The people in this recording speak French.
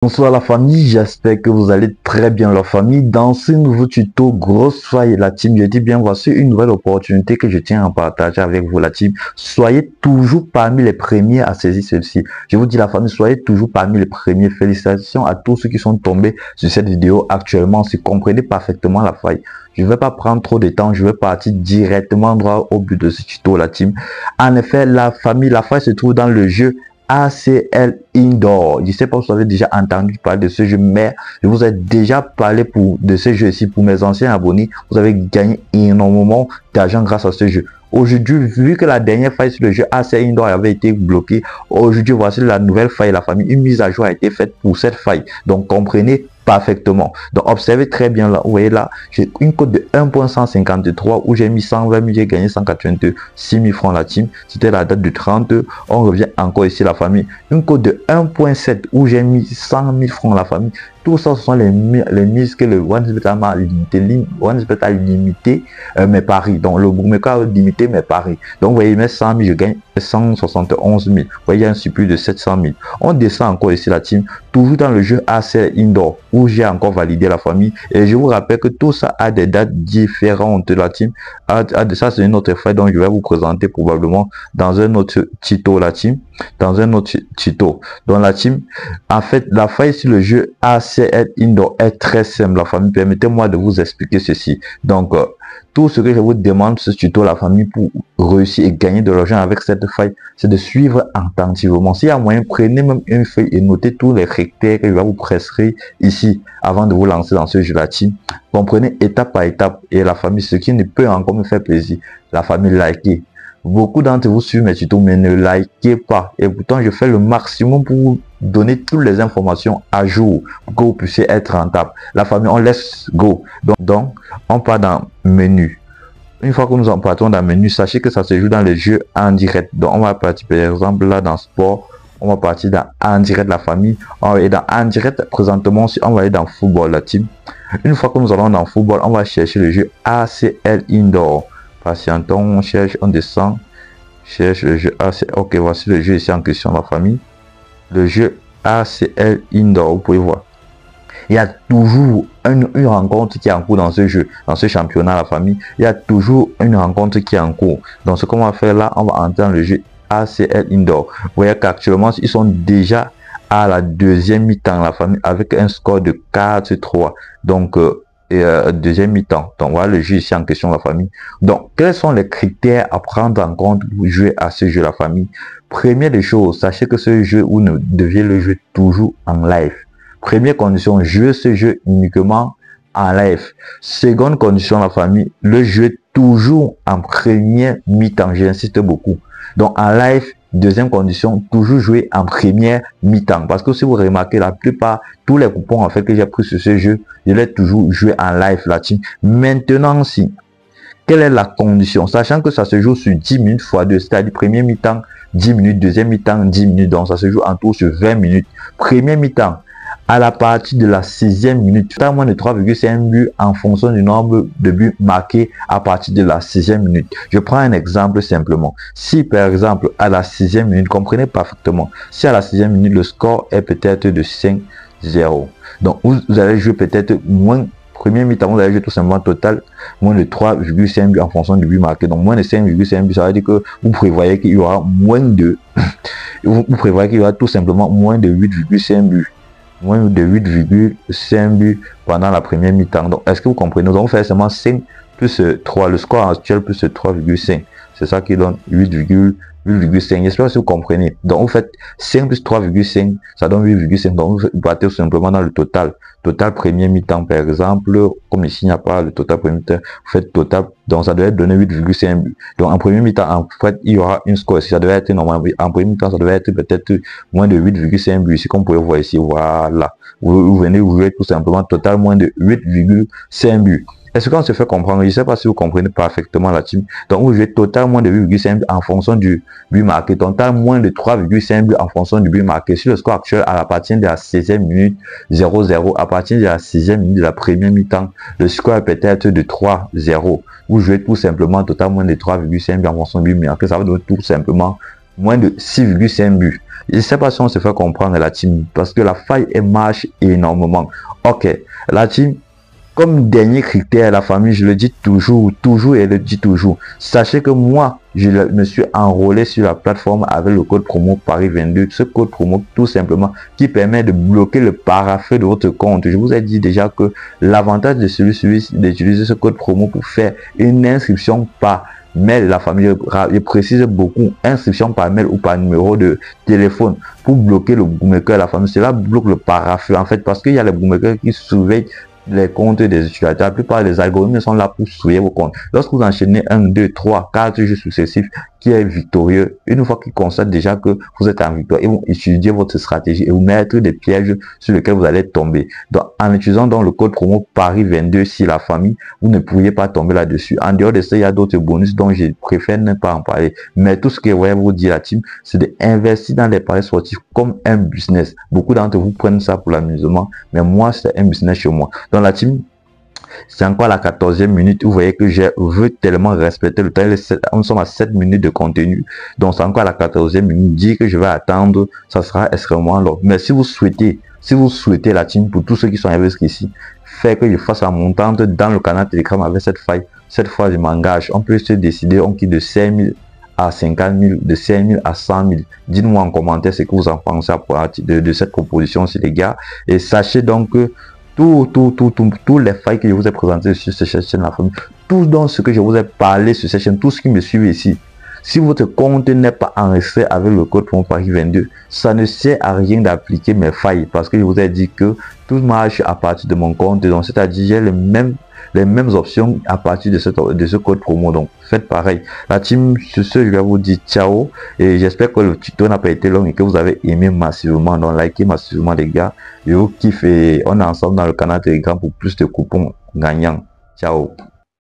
Bonsoir la famille, j'espère que vous allez très bien la famille. Dans ce nouveau tuto, grosse soyez la team, je dis bien voici une nouvelle opportunité que je tiens à partager avec vous la team. Soyez toujours parmi les premiers à saisir ceci. Je vous dis la famille, soyez toujours parmi les premiers. Félicitations à tous ceux qui sont tombés sur cette vidéo actuellement. Si vous comprenez parfaitement la faille. Je ne vais pas prendre trop de temps, je vais partir directement droit au but de ce tuto la team. En effet, la famille, la faille se trouve dans le jeu ACL Indoor. Je ne sais pas si vous avez déjà entendu parler de ce jeu, mais je vous ai déjà parlé de ce jeu ici. Pour mes anciens abonnés, vous avez gagné énormément d'argent grâce à ce jeu. Aujourd'hui, vu que la dernière faille sur le jeu ACL Indoor avait été bloquée, aujourd'hui, voici la nouvelle faille, la famille. Une mise à jour a été faite pour cette faille. Donc, comprenez parfaitement. Donc, observez très bien là. Vous voyez là, j'ai une cote de 1.153 où j'ai mis 120 000, j'ai gagné 186 000 francs la team. C'était la date du 30. On revient encore ici la famille. Une cote de 1.7 où j'ai mis 100 000 francs la famille. Tout ça, ce sont les mises que le OneXBet a limité mes paris. Donc, le bookmaker a limité mes paris. Donc, vous voyez, mes 100 000, je gagne 171 000. Vous voyez, il y a un surplus de 700 000. On descend encore ici la team, toujours dans le jeu ACL Indoor, où j'ai encore validé la famille. Et je vous rappelle que tout ça a des dates différentes de la team. Ça, c'est une autre faille dont je vais vous présenter probablement dans un autre tuto, la team. Dans un autre tuto. Donc, la team, en fait, la faille sur le jeu ACL Indoor est très simple, la famille. Permettez-moi de vous expliquer ceci. Donc, tout ce que je vous demande ce tuto, la famille, pour réussir et gagner de l'argent avec cette faille, c'est de suivre attentivement. S'il y a moyen, prenez même une feuille et notez tous les critères que je vais vous prescrire ici avant de vous lancer dans ce jeu la team. Comprenez étape par étape. Et la famille, ce qui ne peut encore me faire plaisir, la famille, likez. Beaucoup d'entre vous suivent mes tutos, mais ne likez pas. Et pourtant, je fais le maximum pour vous donner toutes les informations à jour pour que vous puissiez être rentable. La famille, on laisse go. Donc, on part dans menu. Une fois que nous en partons dans menu, sachez que ça se joue dans les jeux en direct. Donc, on va partir par exemple là dans sport. On va partir dans en direct la famille. On va aller dans en direct présentement. On va aller dans football la team. Une fois que nous allons dans football, on va chercher le jeu ACL Indoor. Patientons, on cherche, on descend, cherche le jeu ACL. Ok, voici le jeu ici en question, la famille. Le jeu ACL Indoor, vous pouvez voir. Il y a toujours une rencontre qui est en cours dans ce jeu, dans ce championnat, la famille. Il y a toujours une rencontre qui est en cours. Donc, ce qu'on va faire là, on va entrer dans le jeu ACL Indoor. Vous voyez qu'actuellement, ils sont déjà à la deuxième mi-temps, la famille, avec un score de 4-3. Donc, deuxième mi-temps. Donc voilà le jeu ici en question, la famille. Donc quels sont les critères à prendre en compte pour jouer à ce jeu, la famille? Première des choses, sachez que ce jeu, vous ne deviez le jouer toujours en live. Première condition, jouer ce jeu uniquement en live. Seconde condition, la famille, le jeu toujours en première mi-temps. J'insiste beaucoup. Donc en live, deuxième condition, toujours jouer en première mi-temps. Parce que si vous remarquez, la plupart, tous les coupons en fait que j'ai pris sur ce jeu, je l'ai toujours joué en live la team. Maintenant, si, quelle est la condition? Sachant que ça se joue sur 10 minutes x 2, c'est-à-dire première mi-temps, 10 minutes, deuxième mi-temps, 10 minutes. Donc ça se joue en tout sur 20 minutes. Première mi-temps, à la partie de la 6e minute, tu as moins de 3,5 buts en fonction du nombre de buts marqués à partir de la 6e minute. Je prends un exemple simplement. Si par exemple à la 6e minute, comprenez parfaitement, si à la 6e minute le score est peut-être de 5-0, donc vous allez jouer peut-être moins, premier mi-temps, vous allez jouer tout simplement total moins de 3,5 buts en fonction du but marqué. Donc moins de 5,5 buts, ça veut dire que vous prévoyez qu'il y aura moins de, vous prévoyez qu'il y aura tout simplement moins de 8,5 buts. Moins de 8,5 buts pendant la première mi-temps. Donc, est-ce que vous comprenez? Nous allons faire seulement 5 plus 3, le score actuel plus 3,5. C'est ça qui donne 8,5. J'espère que vous comprenez. Donc, vous faites 5 plus 3,5, ça donne 8,5. Donc, vous battez tout simplement dans le total. Total premier mi-temps, par exemple, comme ici, il n'y a pas le total premier mi-temps, vous faites total, donc ça devait donner 8,5 buts. Donc, en premier mi-temps, en fait, il y aura une score. Ça devait être normalement, en premier mi-temps, ça devait être peut-être moins de 8,5 buts. C'est comme vous pouvez voir ici, voilà. Vous venez, vous jouez tout simplement total moins de 8,5 buts. Est-ce qu'on se fait comprendre? Je ne sais pas si vous comprenez parfaitement la team. Donc, vous jouez total moins de 8,5 buts en fonction du but marqué. Total moins de 3,5 buts en fonction du but marqué. Si le score actuel appartient de la 16e minute 0-0, à partir de la 6e minute de la première mi-temps, le score peut être de 3-0. Vous jouez tout simplement total moins de 3,5 buts en fonction du but marqué. Ça va donner tout simplement moins de 6,5 buts. Je sais pas si on se fait comprendre la team, parce que la faille, elle marche énormément. Ok, la team, comme dernier critère, la famille, je le dis toujours, toujours et le dis toujours. Sachez que moi, me suis enrôlé sur la plateforme avec le code promo Paris22. Ce code promo, tout simplement, qui permet de bloquer le parafeu de votre compte. Je vous ai dit déjà que l'avantage de celui-ci, d'utiliser ce code promo pour faire une inscription par mail, la famille, je précise beaucoup, inscription par mail ou par numéro de téléphone pour bloquer le bookmaker, la famille. Cela bloque le parafeu, en fait, parce qu'il y a les bookmakers qui surveillent les comptes des utilisateurs. La plupart des algorithmes sont là pour souiller vos comptes. Lorsque vous enchaînez 1, 2, 3, 4 jeux successifs qui est victorieux, une fois qu'ils constatent déjà que vous êtes en victoire, ils vont étudier votre stratégie et vous mettre des pièges sur lesquels vous allez tomber. Donc, en utilisant donc le code promo Paris22 si la famille, vous ne pourriez pas tomber là-dessus. En dehors de ça, il y a d'autres bonus dont je préfère ne pas en parler. Mais tout ce que je vais vous dire, la team, c'est d'investir dans les paris sportifs comme un business. Beaucoup d'entre vous prennent ça pour l'amusement, mais moi, c'est un business chez moi. Dans la team, c'est encore la 14e minute. Vous voyez que je veux tellement respecter le temps. Nous sommes à 7 minutes de contenu. Donc, c'est encore la 14e minute. Dire que je vais attendre, ça sera extrêmement long. Mais si vous souhaitez la team, pour tous ceux qui sont investis ici, faire que je fasse la montante dans le canal Telegram avec cette faille. Cette fois, je m'engage. On peut se décider, on quitte de 5 000 à 50 000, de 5 000 à 100 000. Dites-moi en commentaire ce que vous en pensez de cette proposition, les gars. Et sachez donc que tous les failles que je vous ai présentés sur cette chaîne, la famille, tout dans ce que je vous ai parlé sur cette chaîne, tout ce qui me suit ici, si votre compte n'est pas enregistré avec le code promo Paris22, ça ne sert à rien d'appliquer mes failles, parce que je vous ai dit que tout marche à partir de mon compte. Donc, c'est-à-dire, j'ai les mêmes options à partir de ce code promo. Donc, faites pareil. La team, sur ce, je vais vous dire ciao. Et j'espère que le tuto n'a pas été long et que vous avez aimé massivement. Donc, likez massivement, les gars. Je vous kiffe et on est ensemble dans le canal Telegram pour plus de coupons gagnants. Ciao.